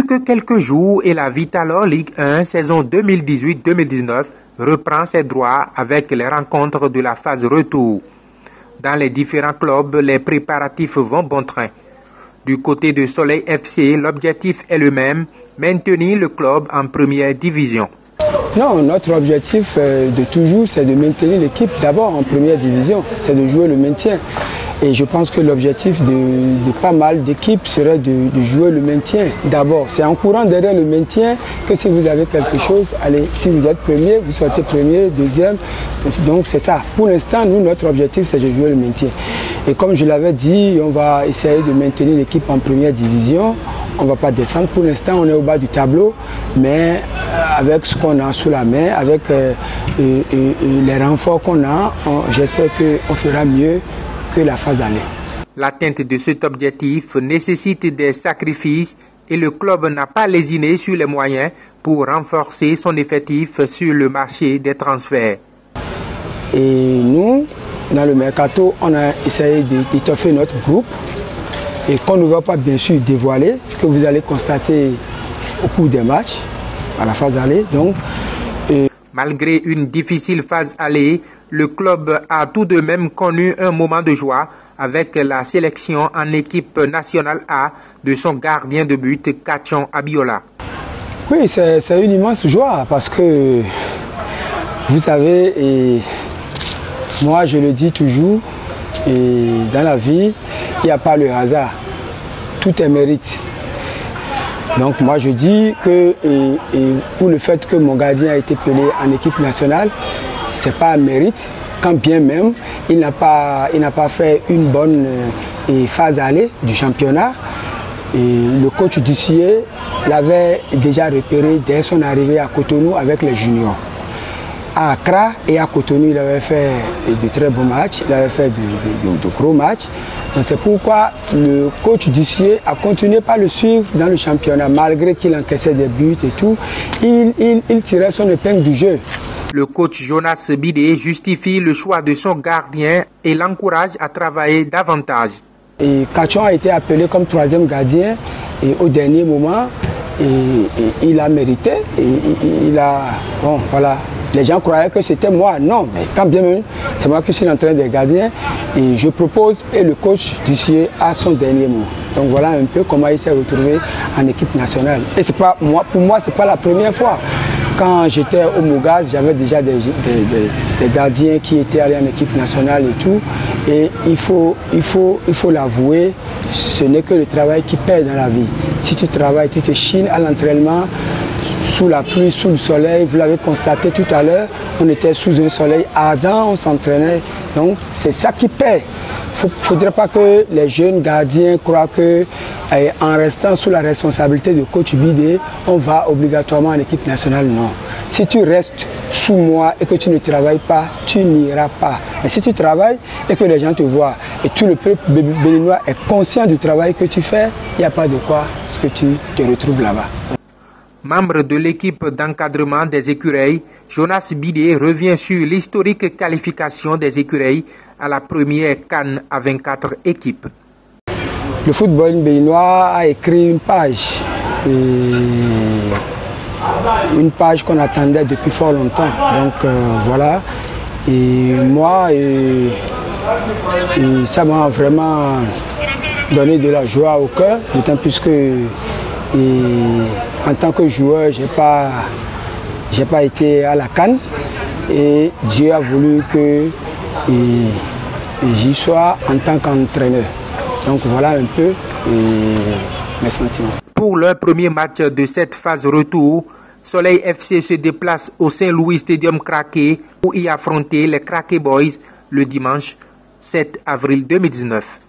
plus que quelques jours et la Vital'Or Ligue 1 saison 2018-2019 reprend ses droits avec les rencontres de la phase retour. Dans les différents clubs, les préparatifs vont bon train. Du côté de Soleil FC, l'objectif est le même, maintenir le club en première division. Non, notre objectif de toujours, c'est de maintenir l'équipe d'abord en première division, c'est de jouer le maintien. Et je pense que l'objectif de pas mal d'équipes serait de jouer le maintien d'abord. C'est en courant derrière le maintien que si vous avez quelque chose, allez, si vous êtes premier, vous sortez premier, deuxième. Donc c'est ça. Pour l'instant, nous, notre objectif, c'est de jouer le maintien. Et comme je l'avais dit, on va essayer de maintenir l'équipe en première division. On ne va pas descendre. Pour l'instant, on est au bas du tableau, mais avec ce qu'on a sous la main, avec les renforts qu'on a, j'espère qu'on fera mieux que la phase aller. L'atteinte de cet objectif nécessite des sacrifices et le club n'a pas lésiné sur les moyens pour renforcer son effectif sur le marché des transferts. Et nous, dans le mercato, on a essayé d'étoffer notre groupe et qu'on ne va pas bien sûr dévoiler, ce que vous allez constater au cours des matchs, à la phase aller. Donc, malgré une difficile phase aller, le club a tout de même connu un moment de joie avec la sélection en équipe nationale A de son gardien de but, Kachon Abiola. Oui, c'est une immense joie parce que, vous savez, et moi je le dis toujours, et dans la vie, il n'y a pas le hasard, tout est mérite. Donc moi je dis que pour le fait que mon gardien a été pelé en équipe nationale, ce n'est pas un mérite, quand bien même il n'a pas fait une bonne phase aller du championnat. Et le coach Dussier l'avait déjà repéré dès son arrivée à Cotonou avec les juniors. À Accra et à Cotonou, il avait fait de très bons matchs, il avait fait de gros matchs. Donc c'est pourquoi le coach Dussier a continué par le suivre dans le championnat, malgré qu'il encaissait des buts et tout. Il tirait son épingle du jeu. Le coach Jonas Bidé justifie le choix de son gardien et l'encourage à travailler davantage. Kachon a été appelé comme troisième gardien et au dernier moment, il a mérité. Bon, voilà. Les gens croyaient que c'était moi. Non, mais quand bien même, c'est moi qui suis l'entraîneur des gardiens et je propose et le coach Dussier a son dernier mot. Donc voilà un peu comment il s'est retrouvé en équipe nationale. Et c'est pas moi, pour moi, ce n'est pas la première fois. Quand j'étais au Mougaz, j'avais déjà des gardiens qui étaient allés en équipe nationale et tout. Et il faut l'avouer, ce n'est que le travail qui paie dans la vie. Si tu travailles, tu te chines à l'entraînement, sous la pluie, sous le soleil, vous l'avez constaté tout à l'heure, on était sous un soleil ardent, on s'entraînait. Donc c'est ça qui paie. Il ne faudrait pas que les jeunes gardiens croient qu'en restant sous la responsabilité de coach Bidé, on va obligatoirement en équipe nationale. Non. Si tu restes sous moi et que tu ne travailles pas, tu n'iras pas. Mais si tu travailles et que les gens te voient et tout le peuple béninois est conscient du travail que tu fais, il n'y a pas de quoi ce que tu te retrouves là-bas. Membre de l'équipe d'encadrement des écureuils, Jonas Bidé revient sur l'historique qualification des écureuils à la première CAN à 24 équipes. Le football béninois a écrit une page qu'on attendait depuis fort longtemps. Donc voilà, et moi, ça m'a vraiment donné de la joie au cœur, d'autant plus que en tant que joueur, je n'ai pas été à la CAN et Dieu a voulu que j'y sois en tant qu'entraîneur. Donc voilà un peu mes sentiments. Pour leur premier match de cette phase retour, Soleil FC se déplace au Saint-Louis Stadium Craqué pour y affronter les Craqué Boys le dimanche 7 avril 2019.